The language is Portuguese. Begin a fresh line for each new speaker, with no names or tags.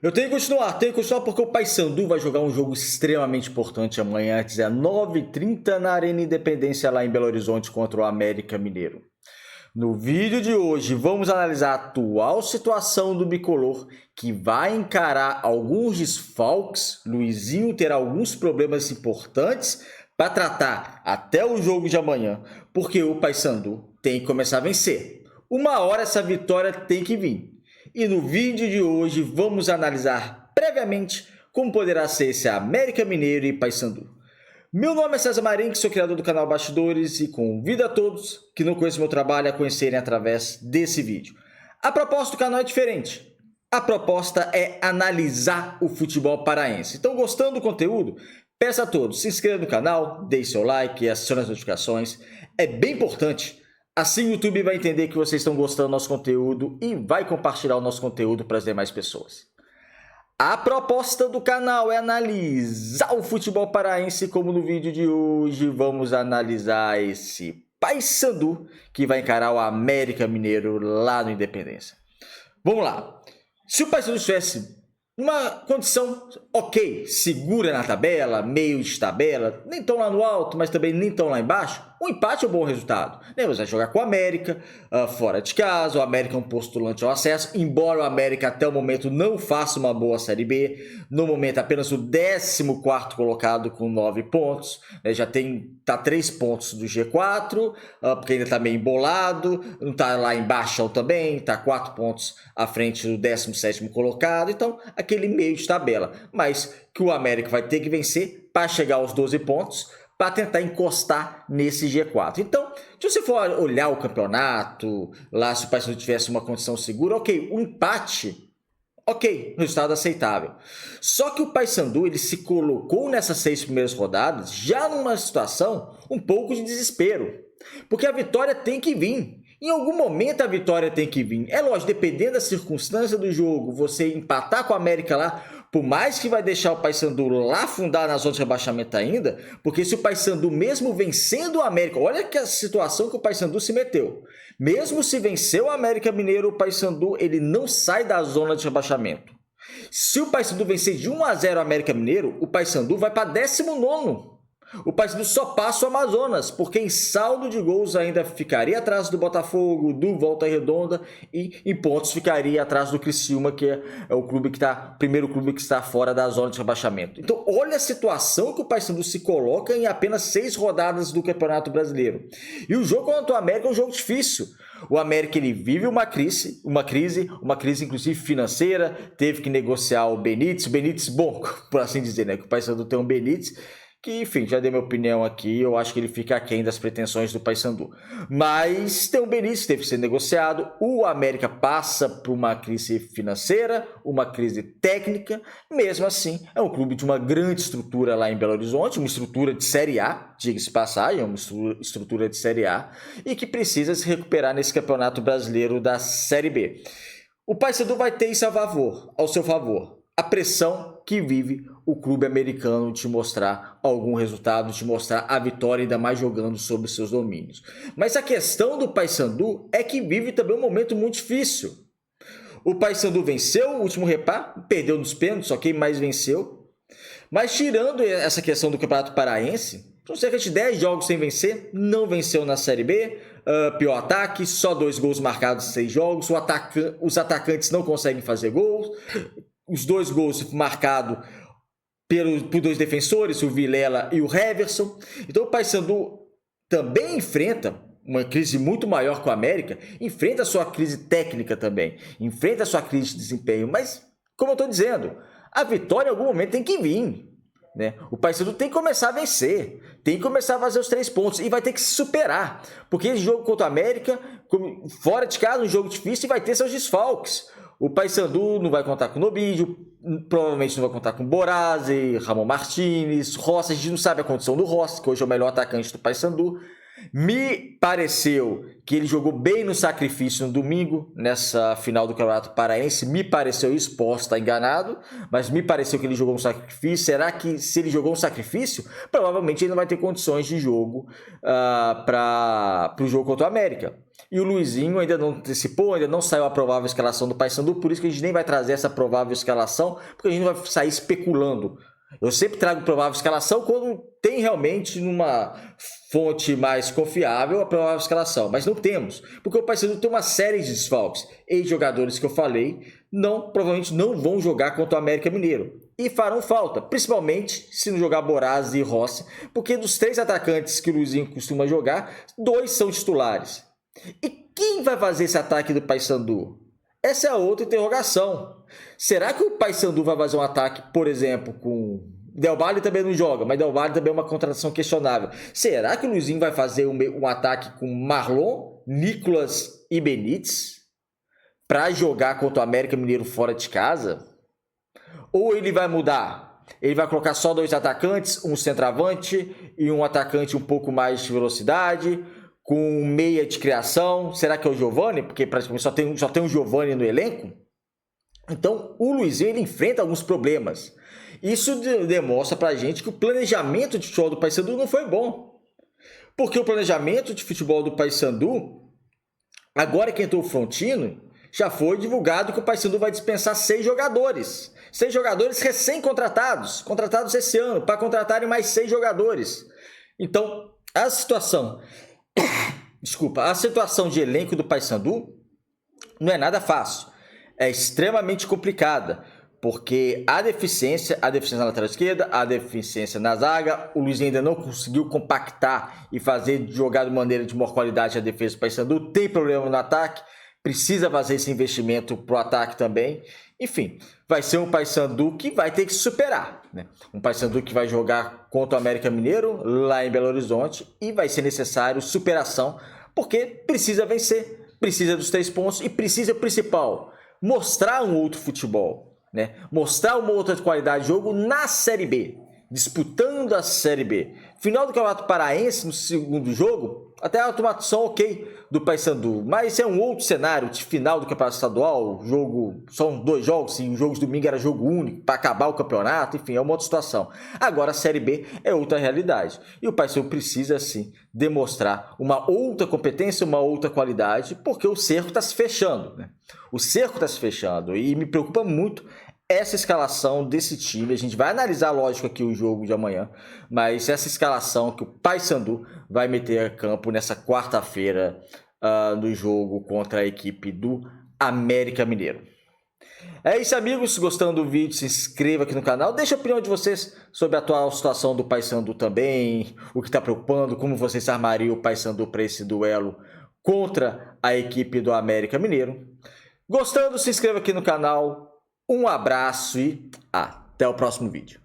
Eu tenho que continuar porque o Paysandu vai jogar um jogo extremamente importante amanhã às 19h30 na Arena Independência lá em Belo Horizonte contra o América Mineiro. No vídeo de hoje vamos analisar a atual situação do bicolor, que vai encarar alguns desfalques. Luizinho terá alguns problemas importantes para tratar até o jogo de amanhã, porque o Paysandu tem que começar a vencer. Uma hora essa vitória tem que vir. E no vídeo de hoje vamos analisar previamente como poderá ser esse América Mineiro e Paysandu. Meu nome é César Marinho, sou criador do canal Bastidores e convido a todos que não conhecem meu trabalho a conhecerem através desse vídeo. A proposta do canal é diferente. A proposta é analisar o futebol paraense. Então, gostando do conteúdo, peço a todos, se inscreva no canal, deixe seu like, acione as notificações. É bem importante. Assim o YouTube vai entender que vocês estão gostando do nosso conteúdo e vai compartilhar o nosso conteúdo para as demais pessoas. A proposta do canal é analisar o futebol paraense, como no vídeo de hoje vamos analisar esse Paysandu que vai encarar o América Mineiro lá no Independência. Vamos lá. Se o Paysandu estivesse numa condição ok, segura na tabela, meio de tabela, nem tão lá no alto, mas também nem tão lá embaixo, um empate é um bom resultado. Você vai jogar com o América, fora de casa, o América é um postulante ao acesso, embora o América até o momento não faça uma boa Série B, no momento apenas o 14º colocado com 9 pontos, já tá 3 pontos do G4, porque ainda está meio embolado, não está lá embaixo também, está 4 pontos à frente do 17º colocado, então aquele meio de tabela, mas que o América vai ter que vencer para chegar aos 12 pontos, para tentar encostar nesse G4. Então, se você for olhar o campeonato, lá se o Paysandu tivesse uma condição segura, ok, um empate, ok, resultado aceitável. Só que o Paysandu, ele se colocou nessas 6 primeiras rodadas já numa situação um pouco de desespero, porque a vitória tem que vir. Em algum momento a vitória tem que vir. É lógico, dependendo da circunstância do jogo, você empatar com a América lá, por mais que vai deixar o Paysandu lá afundar na zona de rebaixamento ainda, porque se o Paysandu mesmo vencendo o América, olha que a situação que o Paysandu se meteu. Mesmo se vencer o América Mineiro, o Paysandu ele não sai da zona de rebaixamento. Se o Paysandu vencer de 1-0 o América Mineiro, o Paysandu vai para 19º. O Paysandu só passa o Amazonas, porque em saldo de gols ainda ficaria atrás do Botafogo, do Volta Redonda e em pontos ficaria atrás do Criciúma, que é o clube que primeiro clube que está fora da zona de rebaixamento. Então, olha a situação que o Paysandu se coloca em apenas 6 rodadas do Campeonato Brasileiro. E o jogo contra o América é um jogo difícil. O América ele vive uma crise inclusive financeira, teve que negociar o Benítez, bom, por assim dizer, né, que o Paysandu tem um Benítez, que, enfim, já dei minha opinião aqui, eu acho que ele fica aquém das pretensões do Paysandu. Mas tem o Benítez que teve que ser negociado, o América passa por uma crise financeira, uma crise técnica, mesmo assim, é um clube de uma grande estrutura lá em Belo Horizonte, uma estrutura de Série A, diga-se passagem, é uma estrutura de Série A, e que precisa se recuperar nesse Campeonato Brasileiro da Série B. O Paysandu vai ter isso ao seu favor. A pressão que vive o clube americano de mostrar algum resultado, de mostrar a vitória, ainda mais jogando sobre seus domínios. Mas a questão do Paysandu é que vive também um momento muito difícil. O Paysandu venceu o último repá, perdeu nos pênaltis, ok, mas venceu. Mas tirando essa questão do Campeonato Paraense, são cerca de 10 jogos sem vencer, não venceu na Série B, pior ataque, só 2 gols marcados em 6 jogos, os atacantes não conseguem fazer gols, os 2 gols marcados por 2 defensores, o Vilela e o Heverson. Então o Paysandu também enfrenta uma crise muito maior que o América, enfrenta a sua crise técnica também, enfrenta a sua crise de desempenho, mas, como eu estou dizendo, a vitória em algum momento tem que vir. Né? O Paysandu tem que começar a vencer, tem que começar a fazer os 3 pontos e vai ter que se superar, porque esse jogo contra o América, fora de casa, um jogo difícil, e vai ter seus desfalques. O Paysandu não vai contar com o Nobídio, provavelmente não vai contar com Borazzi, Ramon Martínez, Rossi. A gente não sabe a condição do Rossi, que hoje é o melhor atacante do Paysandu. Me pareceu que ele jogou bem no sacrifício no domingo, nessa final do Campeonato Paraense. Me pareceu isso, posso estar enganado, mas me pareceu que ele jogou um sacrifício. Será que se ele jogou um sacrifício, provavelmente ele não vai ter condições de jogo para o jogo contra o América? E o Luizinho ainda não antecipou, ainda não saiu a provável escalação do Paysandu, por isso que a gente nem vai trazer essa provável escalação, porque a gente não vai sair especulando. Eu sempre trago provável escalação quando tem realmente numa fonte mais confiável a provável escalação, mas não temos, porque o Paysandu tem uma série de desfalques. Ex-jogadores que eu falei provavelmente não vão jogar contra o América Mineiro e farão falta, principalmente se não jogar Borazzi e Rossi, porque dos 3 atacantes que o Luizinho costuma jogar, 2 são titulares. E quem vai fazer esse ataque do Paysandu? Essa é a outra interrogação. Será que o Paysandu vai fazer um ataque, por exemplo, com... Del Valle também não joga, mas Del Valle também é uma contratação questionável. Será que o Luizinho vai fazer um ataque com Marlon, Nicolas e Benítez para jogar contra o América Mineiro fora de casa? Ou ele vai mudar? Ele vai colocar só 2 atacantes, um centroavante e um atacante um pouco mais de velocidade, com meia de criação? Será que é o Giovani? Porque praticamente só tem o Giovani no elenco. Então, o Luizinho ele enfrenta alguns problemas. Isso demonstra pra gente que o planejamento de futebol do Paysandu não foi bom. Porque o planejamento de futebol do Paysandu, agora que entrou o Frontino, já foi divulgado que o Paysandu vai dispensar 6 jogadores. 6 jogadores recém-contratados, contratados esse ano, para contratarem mais 6 jogadores. Então, a situação de elenco do Paysandu não é nada fácil. É extremamente complicada, porque a deficiência na lateral esquerda, a deficiência na zaga, o Luizinho ainda não conseguiu compactar e jogar de maneira de maior qualidade a defesa do Paysandu, tem problema no ataque, precisa fazer esse investimento para o ataque também. Enfim, vai ser um Paysandu que vai ter que se superar, né? Um Paysandu que vai jogar contra o América Mineiro, lá em Belo Horizonte, e vai ser necessário superação, porque precisa vencer, precisa dos 3 pontos e precisa, o principal, mostrar um outro futebol, né? Mostrar uma outra qualidade de jogo na Série B, disputando a Série B. Final do Campeonato Paraense, no segundo jogo, até a automação ok do Paysandu, mas é um outro cenário de final do Campeonato Estadual, são 2 jogos, e o jogo de domingo era jogo único, para acabar o campeonato, enfim, é uma outra situação. Agora a Série B é outra realidade, e o Paysandu precisa, sim, demonstrar uma outra competência, uma outra qualidade, porque o cerco está se fechando, né? O cerco está se fechando, e me preocupa muito essa escalação desse time. A gente vai analisar, lógico, aqui o jogo de amanhã, mas essa escalação que o Paysandu vai meter a campo nessa quarta-feira no jogo contra a equipe do América Mineiro. É isso, amigos. Gostando do vídeo, se inscreva aqui no canal. Deixa a opinião de vocês sobre a atual situação do Paysandu também, o que está preocupando, como vocês armariam o Paysandu para esse duelo contra a equipe do América Mineiro. Gostando, se inscreva aqui no canal. Um abraço e até o próximo vídeo.